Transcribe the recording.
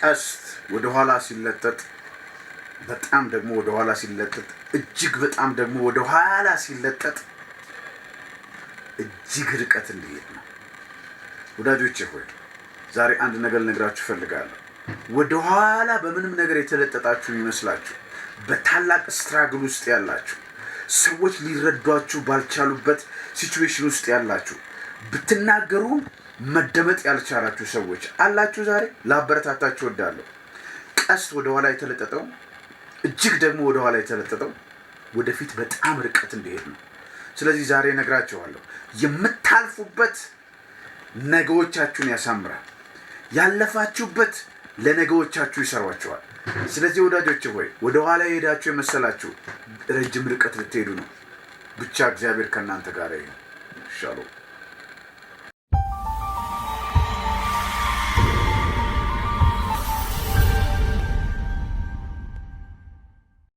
ቀስት ወደ ኋላ ሲለጠጥ በጣም ደግሞ ወደ ኋላ ሲለጠጥ እጅግ በጣም ደግሞ ወደ ኋላ ሲለጠጥ እጅግ ርቀት እንዲሄድ ነው። ወዳጆቼ ሆይ ዛሬ አንድ ነገር ልነግራችሁ እፈልጋለሁ። ወደ ኋላ በምንም ነገር የተለጠጣችሁ ይመስላችሁ በታላቅ ስትራግል ውስጥ ያላችሁ ሰዎች ሊረዷችሁ ባልቻሉበት ሲቹዌሽን ውስጥ ያላችሁ ብትናገሩ መደመጥ ያልቻላችሁ ሰዎች አላችሁ። ዛሬ ላበረታታችሁ እወዳለሁ። ቀስት ወደ ኋላ የተለጠጠው እጅግ ደግሞ ወደ ኋላ የተለጠጠው ወደፊት በጣም ርቀት እንዲሄድ ነው። ስለዚህ ዛሬ እነግራችኋለሁ የምታልፉበት ነገዎቻችሁን ያሳምራል። ያለፋችሁበት ለነገዎቻችሁ ይሰሯችኋል። ስለዚህ ወዳጆቼ ሆይ ወደ ኋላ የሄዳችሁ የመሰላችሁ ረጅም ርቀት ልትሄዱ ነው። ብቻ እግዚአብሔር ከእናንተ ጋር ይሁን። ሻሎም